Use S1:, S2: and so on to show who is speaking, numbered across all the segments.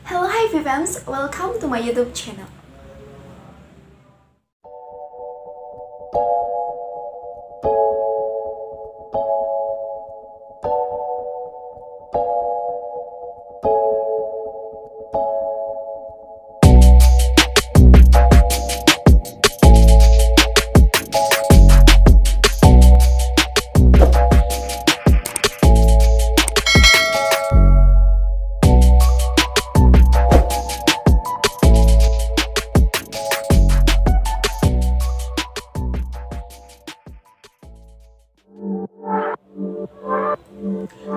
S1: Hello, hi Vivams, welcome to my YouTube channel.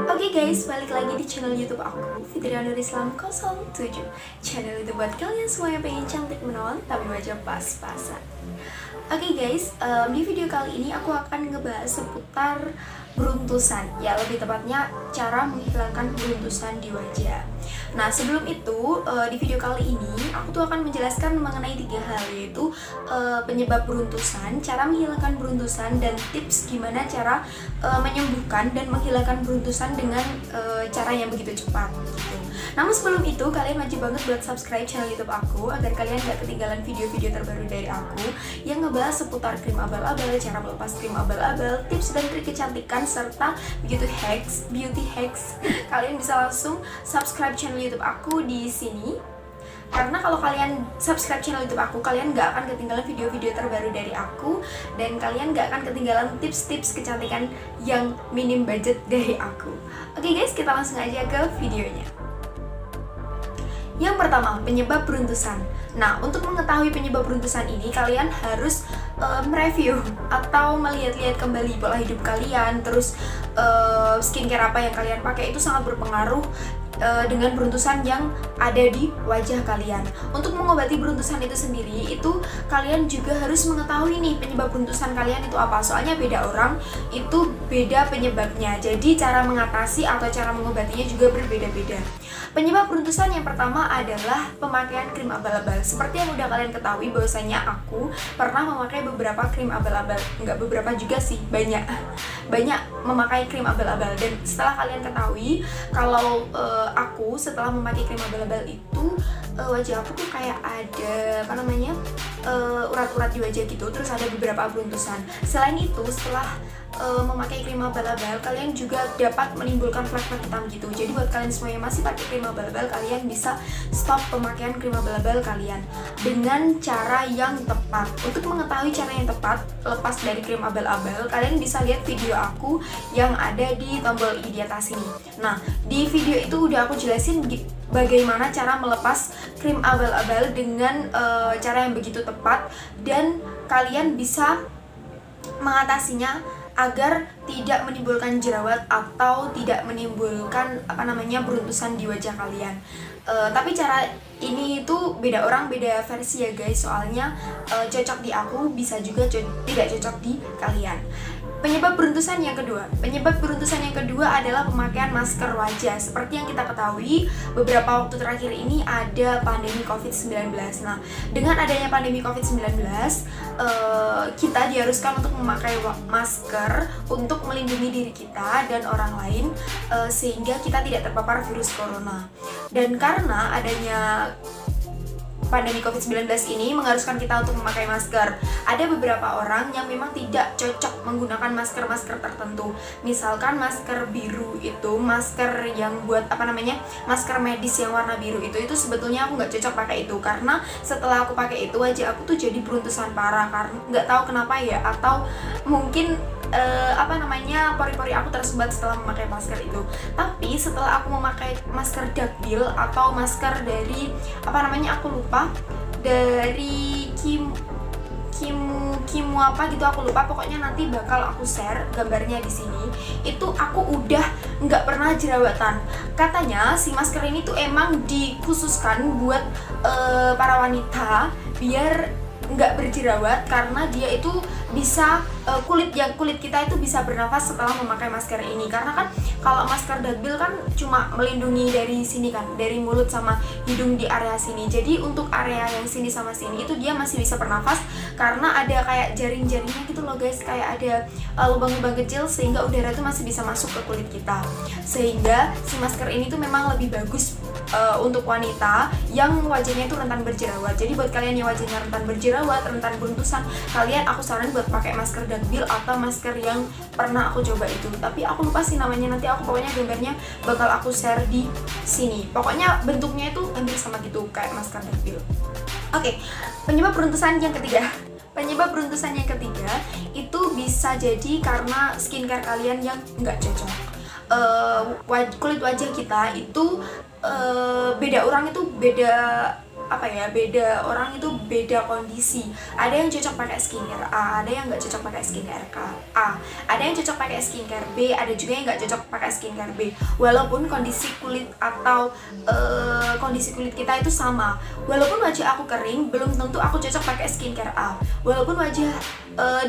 S1: Oke guys, balik lagi di channel YouTube aku, Fitria Nur Islam 07. Channel itu buat kalian semua yang pengen cantik menawan tapi wajah pas-pasan. Oke guys, di video kali ini aku akan ngebahas seputar beruntusan. Ya, lebih tepatnya cara menghilangkan beruntusan di wajah. Nah, sebelum itu, di video kali ini aku tuh akan menjelaskan mengenai 3 hal, yaitu penyebab beruntusan, cara menghilangkan beruntusan, dan tips gimana cara menyembuhkan dan menghilangkan beruntusan dengan cara yang begitu cepat gitu. Namun sebelum itu, kalian wajib banget buat subscribe channel YouTube aku agar kalian gak ketinggalan video-video terbaru dari aku yang ngebahas seputar krim abal-abal, cara melepas krim abal-abal, tips dan trik kecantikan, serta beauty hacks. Kalian bisa langsung subscribe channel YouTube aku di sini. Karena kalau kalian subscribe channel YouTube aku, kalian gak akan ketinggalan video-video terbaru dari aku, dan kalian gak akan ketinggalan tips-tips kecantikan yang minim budget dari aku. Oke guys, kita langsung aja ke videonya. Yang pertama, penyebab beruntusan. Nah, untuk mengetahui penyebab beruntusan ini, kalian harus mereview atau melihat-lihat kembali pola hidup kalian, terus skincare apa yang kalian pakai itu sangat berpengaruh dengan beruntusan yang ada di wajah kalian. Untuk mengobati beruntusan itu sendiri, itu kalian juga harus mengetahui nih penyebab beruntusan kalian itu apa. Soalnya beda orang itu beda penyebabnya. Jadi cara mengatasi atau cara mengobatinya juga berbeda-beda. Penyebab beruntusan yang pertama adalah pemakaian krim abal-abal. Seperti yang udah kalian ketahui bahwasanya aku pernah memakai beberapa krim abal-abal. Enggak beberapa juga sih, banyak memakai krim abal-abal. Dan setelah kalian ketahui kalau aku setelah memakai krim abal-abal itu wajah aku tuh kayak ada urat-urat di wajah gitu, terus ada beberapa beruntusan. Selain itu, setelah memakai krim abal-abal, kalian juga dapat menimbulkan flek-flek hitam gitu. Jadi buat kalian semua yang masih pakai krim abal-abal, kalian bisa stop pemakaian krim abal-abal kalian dengan cara yang tepat. Untuk mengetahui cara yang tepat lepas dari krim abal-abal, kalian bisa lihat video aku yang ada di tombol i di atas ini. Nah, di video itu udah aku jelasin bagaimana cara melepas krim abal-abal dengan cara yang begitu tepat, dan kalian bisa mengatasinya agar tidak menimbulkan jerawat atau tidak menimbulkan beruntusan di wajah kalian. Tapi cara ini itu beda orang, beda versi ya guys. Soalnya cocok di aku bisa juga tidak cocok di kalian. Penyebab beruntusan yang kedua adalah pemakaian masker wajah. Seperti yang kita ketahui, beberapa waktu terakhir ini ada pandemi COVID-19. Nah, dengan adanya pandemi COVID-19, kita diharuskan untuk memakai masker untuk melindungi diri kita dan orang lain, sehingga kita tidak terpapar virus corona. Dan karena adanya pandemi COVID-19 ini mengharuskan kita untuk memakai masker. Ada beberapa orang yang memang tidak cocok menggunakan masker-masker tertentu. Misalkan masker biru itu, masker yang buat masker medis yang warna biru itu sebetulnya aku nggak cocok pakai itu, karena setelah aku pakai itu wajah aku tuh jadi beruntusan parah, karena nggak tahu kenapa ya, atau mungkin pori-pori aku tersumbat setelah memakai masker itu. Tapi setelah aku memakai masker dakbil atau masker dari aku lupa, dari Kimu apa gitu, aku lupa, pokoknya nanti bakal aku share gambarnya di sini. Itu aku udah nggak pernah jerawatan. Katanya si masker ini tuh emang dikhususkan buat para wanita biar nggak berjerawat, karena dia itu bisa kulit kita itu bisa bernafas setelah memakai masker ini. Karena kan kalau masker dakbil kan cuma melindungi dari sini kan, dari mulut sama hidung di area sini. Jadi untuk area yang sini sama sini itu dia masih bisa bernafas, karena ada kayak jaring-jaringnya gitu loh guys, kayak ada lubang-lubang kecil, sehingga udara itu masih bisa masuk ke kulit kita. Sehingga si masker ini tuh memang lebih bagus untuk wanita yang wajahnya itu rentan berjerawat. Jadi buat kalian yang wajahnya rentan berjerawat, rentan beruntusan, kalian aku saranin buat pakai masker dakbil atau masker yang pernah aku coba itu. Tapi aku lupa sih namanya, nanti aku pokoknya gambarnya bakal aku share di sini. Pokoknya bentuknya itu hampir sama gitu kayak masker dakbil. Oke, penyebab beruntusan yang ketiga. Penyebab beruntusan yang ketiga itu bisa jadi karena skincare kalian yang nggak cocok. Kulit wajah kita itu beda orang itu beda beda orang itu beda kondisi. Ada yang cocok pakai skincare A, ada yang nggak cocok pakai skincare A, ada yang cocok pakai skincare B, ada juga yang nggak cocok pakai skincare B. Walaupun kondisi kulit atau kondisi kulit kita itu sama, walaupun wajah aku kering, belum tentu aku cocok pakai skincare A. Walaupun wajah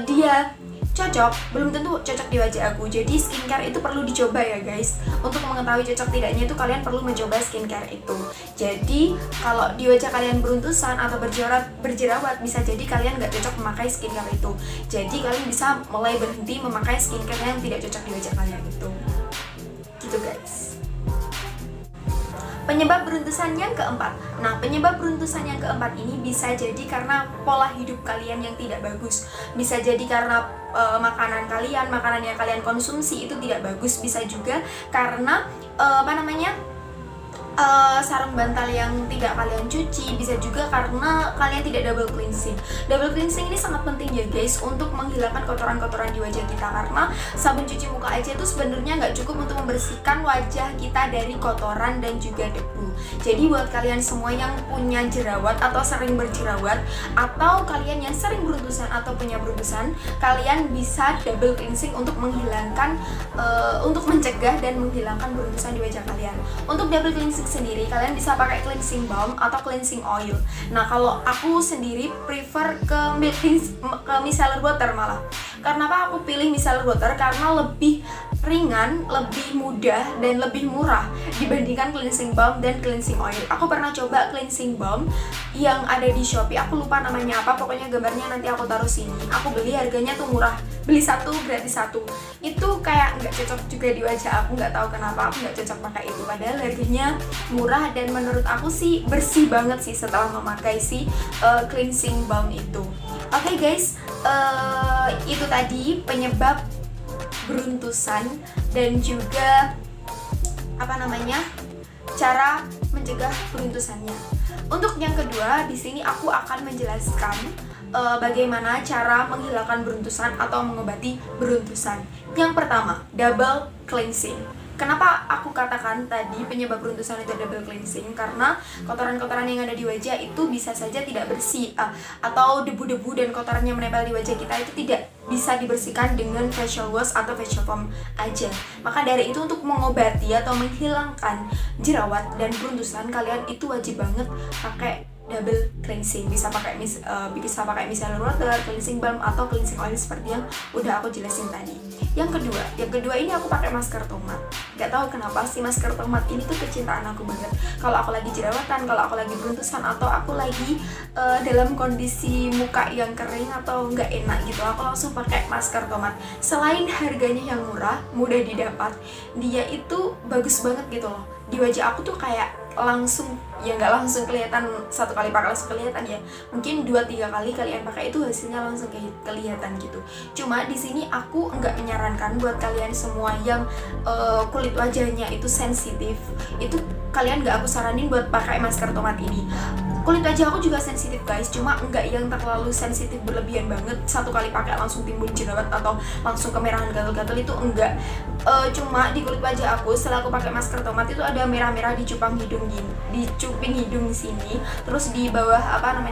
S1: dia cocok, belum tentu cocok di wajah aku. Jadi skincare itu perlu dicoba ya guys. Untuk mengetahui cocok tidaknya itu kalian perlu mencoba skincare itu. Jadi kalau di wajah kalian beruntusan atau berjerawat, bisa jadi kalian nggak cocok memakai skincare itu. Jadi kalian bisa mulai berhenti memakai skincare yang tidak cocok di wajah kalian itu. Gitu guys. Penyebab beruntusan yang keempat. Nah, penyebab beruntusan yang keempat ini bisa jadi karena pola hidup kalian yang tidak bagus. Bisa jadi karena makanan yang kalian konsumsi itu tidak bagus. Bisa juga karena sarung bantal yang tidak kalian cuci. Bisa juga karena kalian tidak double cleansing. Double cleansing ini sangat penting ya guys untuk menghilangkan kotoran-kotoran di wajah kita, karena sabun cuci muka aja itu sebenarnya nggak cukup untuk membersihkan wajah kita dari kotoran dan juga debu. Jadi buat kalian semua yang punya jerawat atau sering berjerawat, atau kalian yang sering beruntusan atau punya beruntusan, kalian bisa double cleansing untuk menghilangkan untuk mencegah dan menghilangkan beruntusan di wajah kalian. Untuk double cleansing sendiri kalian bisa pakai cleansing balm atau cleansing oil. Nah, kalau aku sendiri prefer ke micellar water malah. Kenapa aku pilih micellar water? Karena lebih ringan, lebih mudah, dan lebih murah dibandingkan cleansing balm dan cleansing oil. Aku pernah coba cleansing balm yang ada di Shopee, aku lupa namanya apa, pokoknya gambarnya nanti aku taruh sini. Aku beli, harganya tuh murah, beli satu gratis satu. Itu kayak nggak cocok juga di wajah aku, nggak tahu kenapa aku nggak cocok pakai itu, padahal harganya murah dan menurut aku sih bersih banget sih setelah memakai si cleansing balm itu. Oke guys, itu tadi penyebab beruntusan dan juga cara mencegah beruntusannya. Untuk yang kedua, di sini aku akan menjelaskan bagaimana cara menghilangkan beruntusan atau mengobati beruntusan. Yang pertama, double cleansing. Kenapa aku katakan tadi penyebab beruntusan itu double cleansing? Karena kotoran-kotoran yang ada di wajah itu bisa saja tidak bersih, atau debu-debu dan kotoran yang menempel di wajah kita itu tidak bisa dibersihkan dengan facial wash atau facial foam aja. Maka dari itu untuk mengobati atau menghilangkan jerawat dan beruntusan, kalian itu wajib banget pakai double cleansing. Bisa pakai micellar water, cleansing balm atau cleansing oil seperti yang udah aku jelasin tadi. Yang kedua ini aku pakai masker tomat. Gak tahu kenapa sih masker tomat ini tuh kecintaan aku banget. Kalau aku lagi jerawatan, kalau aku lagi beruntusan, atau aku lagi dalam kondisi muka yang kering atau nggak enak gitu, aku langsung pakai masker tomat. Selain harganya yang murah, mudah didapat, dia itu bagus banget gitu loh. Di wajah aku tuh kayak langsung, ya nggak langsung kelihatan satu kali pakai langsung kelihatan ya, mungkin 2-3 kali kalian pakai itu hasilnya langsung kelihatan gitu. Cuma di sini aku nggak menyarankan buat kalian semua yang kulit wajahnya itu sensitif, itu kalian nggak aku saranin buat pakai masker tomat ini. Kulit wajah aku juga sensitif guys, cuma nggak yang terlalu sensitif berlebihan banget, satu kali pakai langsung timbul jerawat atau langsung kemerahan gatal-gatal, itu enggak. Cuma di kulit wajah aku setelah aku pakai masker tomat itu ada merah-merah di cupang hidung gini, di cuping hidung sini, terus di bawah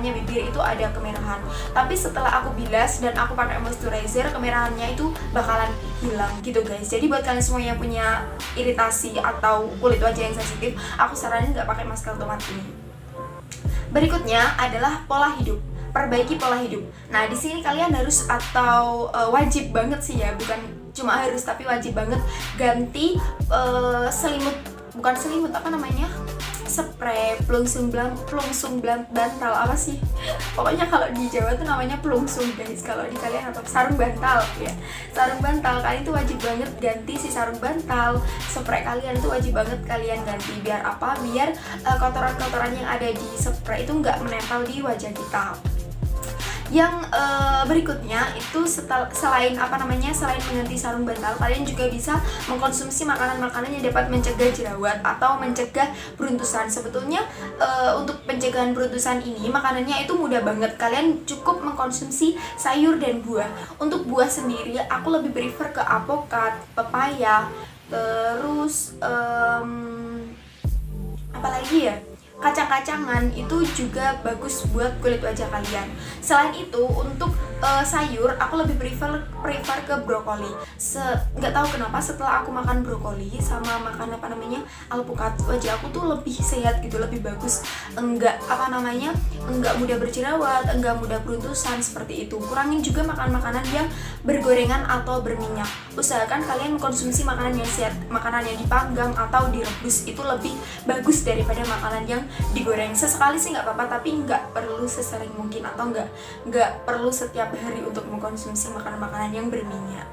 S1: bibir itu ada kemerahan. Tapi setelah aku bilas dan aku pakai moisturizer, kemerahannya itu bakalan hilang gitu guys. Jadi buat kalian semua yang punya iritasi atau kulit wajah yang sensitif, aku saranin nggak pakai masker tomat ini. Berikutnya adalah pola hidup. Perbaiki pola hidup. Nah, di sini kalian harus atau wajib banget sih ya, bukan cuma harus tapi wajib banget ganti spray spray plungsung bantal, apa sih pokoknya kalau di Jawa tuh namanya plungsung guys, kalau di kalian atau sarung bantal ya, sarung bantal. Kalian tuh wajib banget ganti si sarung bantal, spray kalian tuh wajib banget kalian ganti. Biar apa? Biar kotoran-kotoran yang ada di spray itu nggak menempel di wajah kita. Yang berikutnya itu selain mengganti sarung bantal, kalian juga bisa mengkonsumsi makanan-makanan yang dapat mencegah jerawat atau mencegah beruntusan. Sebetulnya untuk pencegahan beruntusan ini makanannya itu mudah banget. Kalian cukup mengkonsumsi sayur dan buah. Untuk buah sendiri aku lebih prefer ke apokat, pepaya, terus apalagi ya, kacang-kacangan itu juga bagus buat kulit wajah kalian. Selain itu untuk sayur aku lebih prefer ke brokoli. Nggak tahu kenapa setelah aku makan brokoli sama makan alpukat, wajah aku tuh lebih sehat gitu, lebih bagus, enggak mudah berjerawat, enggak mudah beruntusan seperti itu. Kurangin juga makan makanan yang bergorengan atau berminyak. Usahakan kalian mengkonsumsi makanan yang sehat, makanan yang dipanggang atau direbus, itu lebih bagus daripada makanan yang digoreng. Sesekali sih nggak apa-apa, tapi nggak perlu sesering mungkin, atau nggak perlu setiap hari untuk mengkonsumsi makanan-makanan yang berminyak.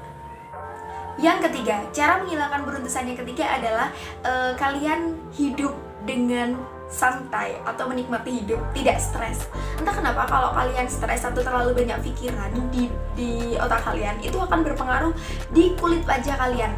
S1: Yang ketiga, cara menghilangkan beruntusan yang ketiga adalah kalian hidup dengan santai atau menikmati hidup, tidak stres. Entah kenapa kalau kalian stres atau terlalu banyak pikiran di otak kalian, itu akan berpengaruh di kulit wajah kalian.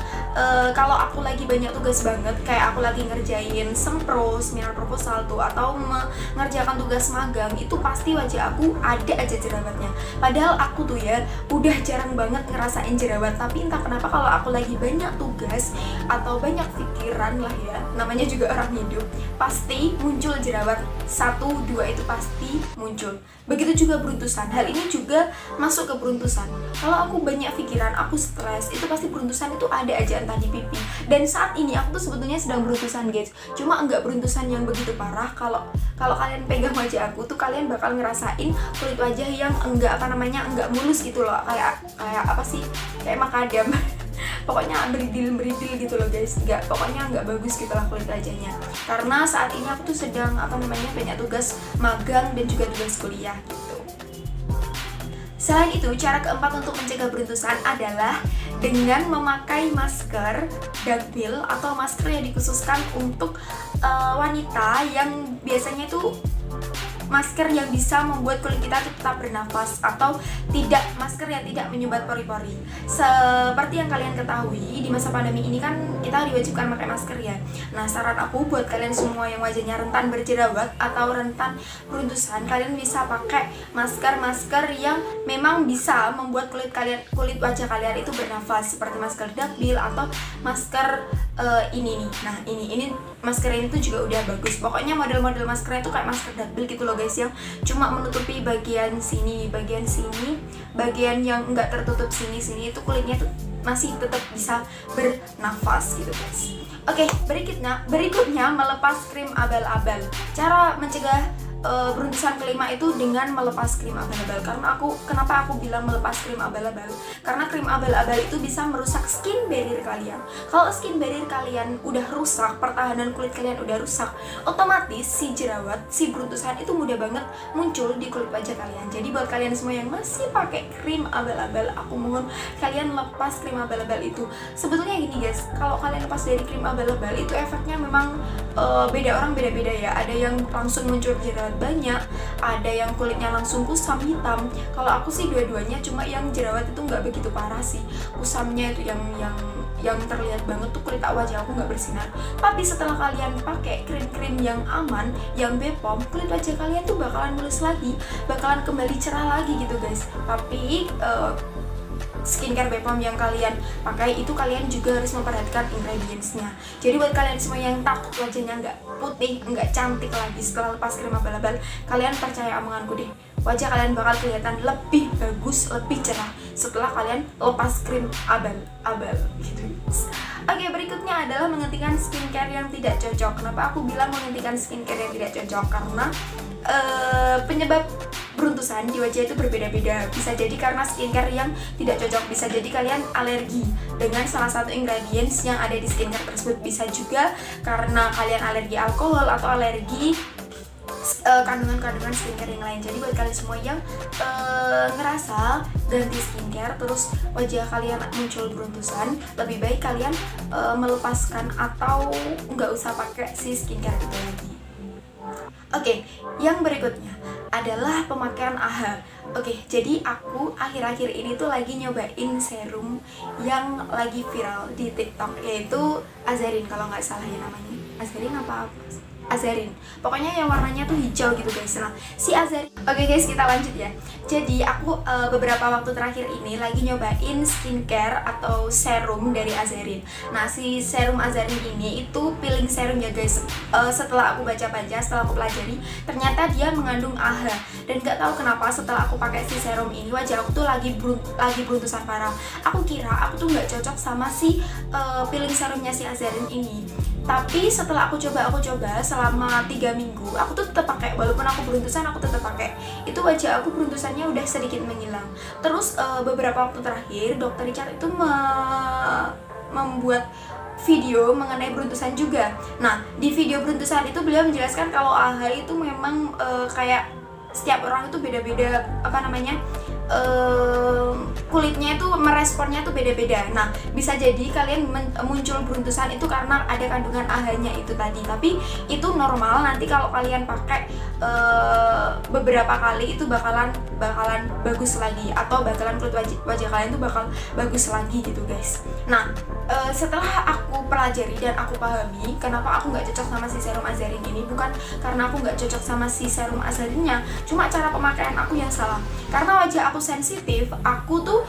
S1: Kalau aku lagi banyak tugas banget, kayak aku lagi ngerjain sempro, seminar proposal tuh, atau mengerjakan tugas magang, itu pasti wajah aku ada aja jerawatnya. Padahal aku tuh ya udah jarang banget ngerasain jerawat, tapi entah kenapa kalau aku lagi banyak tugas atau banyak pikiran lah ya, namanya juga orang hidup, pasti muncul jerawat. 1-2 itu pasti muncul. Begitu juga beruntusan. Hal ini juga masuk ke beruntusan. Kalau aku banyak pikiran, aku stres, itu pasti beruntusan itu ada aja, entah di pipi. Dan saat ini aku tuh sebetulnya sedang beruntusan guys. Cuma enggak beruntusan yang begitu parah. Kalau kalian pegang wajah aku tuh, kalian bakal ngerasain kulit wajah yang enggak mulus gitu loh. Kayak makadam. Pokoknya beridil gitu loh guys, pokoknya nggak bagus gitu lah kulit wajahnya. Karena saat ini aku tuh sedang banyak tugas magang dan juga tugas kuliah gitu. Selain itu, cara keempat untuk mencegah beruntusan adalah dengan memakai masker dakbil atau masker yang dikhususkan untuk wanita, yang biasanya itu masker yang bisa membuat kulit kita tetap bernafas, atau masker yang tidak menyumbat pori-pori. Seperti yang kalian ketahui, di masa pandemi ini kan kita diwajibkan pakai masker ya. Nah, saran aku buat kalian semua yang wajahnya rentan berjerawat atau rentan beruntusan, kalian bisa pakai masker yang memang bisa membuat kulit wajah kalian itu bernafas, seperti masker dakbil atau masker ini nih. Nah, ini masker ini tuh juga udah bagus. Pokoknya model-model maskernya tuh kayak masker dakbil gitu loh guys, yang cuma menutupi bagian sini, bagian yang enggak tertutup sini itu kulitnya tuh masih tetap bisa bernafas gitu guys. Oke, berikutnya melepas krim abal-abal. Cara mencegah beruntusan kelima itu dengan melepas krim abal-abal. Kenapa aku bilang melepas krim abal-abal? Karena krim abal-abal itu bisa merusak skin barrier kalian. Kalau skin barrier kalian udah rusak, pertahanan kulit kalian udah rusak, otomatis si jerawat, si beruntusan itu mudah banget muncul di kulit wajah kalian. Jadi buat kalian semua yang masih pakai krim abal-abal, aku mohon kalian lepas krim abal-abal itu. Sebetulnya gini guys, kalau kalian lepas dari krim abal-abal itu efeknya memang beda orang beda-beda ya. Ada yang langsung muncul jerawat banyak, ada yang kulitnya langsung kusam hitam. Kalau aku sih dua-duanya, cuma yang jerawat itu nggak begitu parah sih. Kusamnya itu yang terlihat banget tuh kulit wajah aku nggak bersinar. Tapi setelah kalian pakai krim-krim yang aman, yang Bepom, kulit wajah kalian tuh bakalan mulus lagi, bakalan kembali cerah lagi gitu guys. Tapi skincare Bepom yang kalian pakai itu kalian juga harus memperhatikan ingredientsnya. Jadi buat kalian semua yang takut wajahnya nggak putih, nggak cantik lagi setelah lepas krim abal-abal, kalian percaya omonganku deh, wajah kalian bakal kelihatan lebih bagus, lebih cerah setelah kalian lepas krim abal gitu. Oke, berikutnya adalah menghentikan skincare yang tidak cocok. Kenapa aku bilang menghentikan skincare yang tidak cocok? Karena penyebab beruntusan di wajah itu berbeda-beda. Bisa jadi karena skincare yang tidak cocok, bisa jadi kalian alergi dengan salah satu ingredients yang ada di skincare tersebut, bisa juga karena kalian alergi alkohol atau alergi kandungan-kandungan skincare yang lain. Jadi buat kalian semua yang ngerasa ganti skincare terus wajah kalian muncul beruntusan, lebih baik kalian melepaskan atau nggak usah pakai si skincare itu lagi. Oke, yang berikutnya adalah pemakaian AHA. Oke, jadi aku akhir-akhir ini tuh lagi nyobain serum yang lagi viral di TikTok, yaitu Azarin kalau nggak salah ya namanya. Azarin apa? Azarin, pokoknya yang warnanya tuh hijau gitu guys. Nah, si Azarin. Oke guys, kita lanjut ya. Jadi aku beberapa waktu terakhir ini lagi nyobain skincare atau serum dari Azarin. Nah, si serum Azarin ini itu peeling serum ya guys. Setelah aku baca-baca, setelah aku pelajari, ternyata dia mengandung AHA. Dan nggak tahu kenapa setelah aku pakai si serum ini, wajah aku tuh lagi beruntusan parah. Aku kira aku tuh nggak cocok sama si peeling serumnya si Azarin ini. Tapi setelah aku coba selama 3 minggu, aku tuh tetap pakai. Walaupun aku beruntusan, aku tetap pakai. Itu wajah aku beruntusannya udah sedikit menghilang. Terus beberapa waktu terakhir Dokter Richard itu membuat video mengenai beruntusan juga. Nah, di video beruntusan itu beliau menjelaskan kalau AHA itu memang kayak setiap orang itu beda-beda, kulitnya itu meresponnya tuh beda-beda. Nah, bisa jadi kalian muncul beruntusan itu karena ada kandungan AHA-nya itu tadi. Tapi itu normal, nanti kalau kalian pakai beberapa kali itu bakalan bagus lagi, atau bakalan kulit wajah kalian tuh bakal bagus lagi gitu guys. Nah, setelah aku pelajari dan aku pahami kenapa aku nggak cocok sama si serum Azarin ini, bukan karena aku nggak cocok sama si serum Azarinnya, cuma cara pemakaian aku yang salah. Karena wajah aku sensitif, aku tuh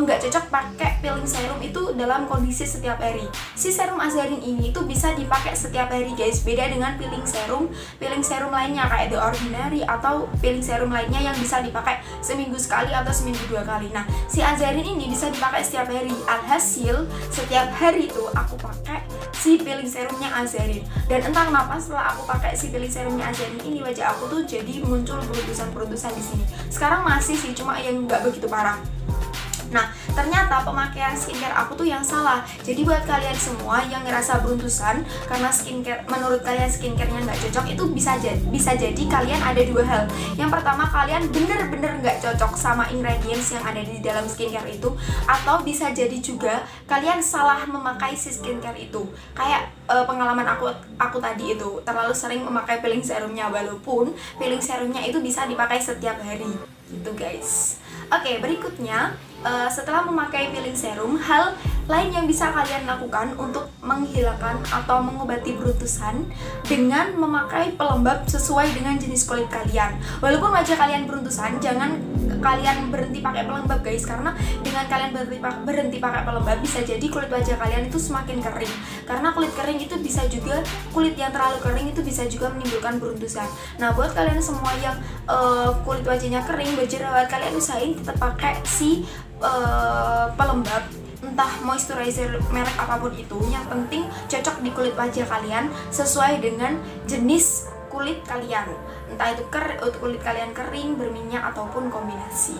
S1: nggak cocok pakai peeling serum itu dalam kondisi setiap hari. Si serum Azarin ini tuh bisa dipakai setiap hari guys, beda dengan peeling serum lainnya kayak The Ordinary atau peeling serum lainnya yang bisa dipakai seminggu sekali atau seminggu 2 kali. Nah, si Azarin ini bisa dipakai setiap hari. Alhasil setiap hari tuh aku pakai si peeling serumnya Azarin, dan entah kenapa setelah aku pakai si peeling serumnya Azarin ini, wajah aku tuh jadi muncul beruntusan di sini. Sekarang masih sih, cuma yang nggak begitu parah. Nah, ternyata pemakaian skincare aku tuh yang salah. Jadi buat kalian semua yang ngerasa beruntusan karena skincare, menurut kalian skincarenya nggak cocok, itu bisa jadi kalian ada 2 hal. Yang pertama, kalian bener-bener nggak cocok sama ingredients yang ada di dalam skincare itu, atau bisa jadi juga kalian salah memakai si skincare itu. Kayak pengalaman aku tadi itu terlalu sering memakai peeling serumnya, walaupun peeling serumnya itu bisa dipakai setiap hari gitu guys. Oke, berikutnya setelah memakai peeling serum, hal lain yang bisa kalian lakukan untuk menghilangkan atau mengobati beruntusan dengan memakai pelembab sesuai dengan jenis kulit kalian. Walaupun wajah kalian beruntusan, jangan kalian berhenti pakai pelembab guys, karena dengan kalian berhenti pakai pelembab, bisa jadi kulit wajah kalian itu semakin kering. Karena kulit kering itu bisa juga, kulit yang terlalu kering itu bisa juga menimbulkan beruntusan. Nah, buat kalian semua yang kulit wajahnya kering, berjerawat, kalian usahain tetap pakai si pelembab, entah moisturizer merek apapun itu, yang penting cocok di kulit wajah kalian sesuai dengan jenis kulit kalian, entah itu kulit kalian kering, berminyak, ataupun kombinasi.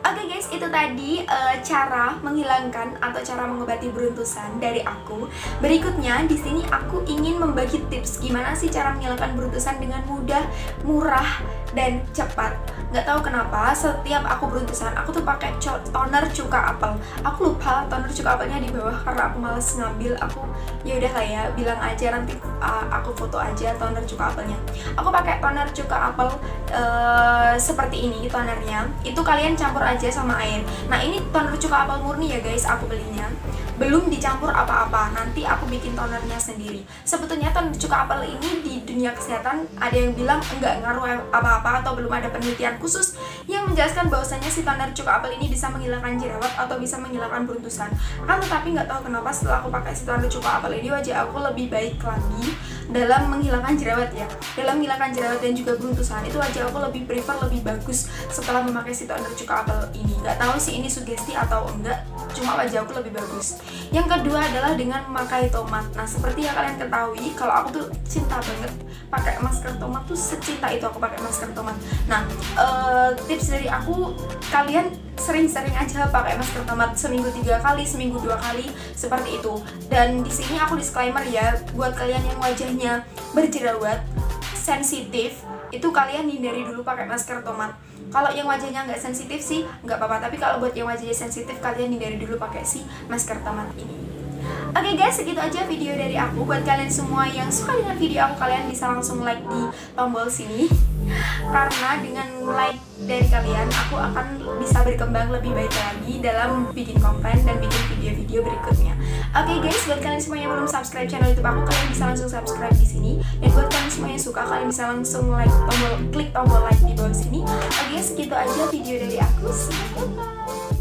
S1: Oke guys, itu tadi cara menghilangkan atau cara mengobati beruntusan dari aku. Berikutnya di sini aku ingin membagi tips gimana sih cara menghilangkan beruntusan dengan mudah, murah, dan cepat. Nggak tahu kenapa setiap aku beruntusan aku tuh pakai toner cuka apel. Aku lupa toner cuka apelnya di bawah karena aku males ngambil. Aku ya udah lah ya, bilang aja nanti aku foto aja toner cuka apelnya. Aku pakai toner cuka apel seperti ini tonernya. Itu kalian campur aja sama air. Nah, ini toner cuka apel murni ya guys, aku belinya. belum dicampur apa-apa. Nanti aku bikin tonernya sendiri. Sebetulnya toner cuka apel ini di dunia kesehatan ada yang bilang enggak ngaruh apa-apa atau belum ada penelitian khusus yang menjelaskan bahwasanya si toner cuka apel ini bisa menghilangkan jerawat atau bisa menghilangkan beruntusan. Tetapi nggak tahu kenapa setelah aku pakai si toner cuka apel ini wajah aku lebih baik lagi dalam menghilangkan jerawat ya. Dalam menghilangkan jerawat dan juga beruntusan itu wajah aku lebih prefer, lebih bagus setelah memakai si toner cuka apel ini. Nggak tahu sih ini sugesti atau enggak, cuma wajah aku lebih bagus. Yang kedua adalah dengan memakai tomat. Nah, seperti yang kalian ketahui, kalau aku tuh cinta banget pakai masker tomat tuh, secinta itu aku pakai masker tomat. Nah, tips dari aku, kalian sering-sering aja pakai masker tomat, seminggu 3 kali, seminggu 2 kali, seperti itu. Dan di sini aku disclaimer ya, buat kalian yang wajahnya berjerawat, sensitif, itu kalian hindari dulu pakai masker tomat. Kalau yang wajahnya nggak sensitif sih nggak apa-apa, tapi kalau buat yang wajahnya sensitif, kalian hindari dulu pakai si masker tomat ini. Oke guys, segitu aja video dari aku. Buat kalian semua yang suka dengan video aku, kalian bisa langsung like di tombol sini, karena dengan like dari kalian aku akan bisa berkembang lebih baik lagi dalam bikin konten dan bikin video-video berikutnya. Oke guys, buat kalian semua yang belum subscribe channel YouTube aku, kalian bisa langsung subscribe di sini. Dan buat kalian semua yang suka, kalian bisa langsung klik tombol like di bawah sini. Oke, segitu aja video dari aku. See you, bye.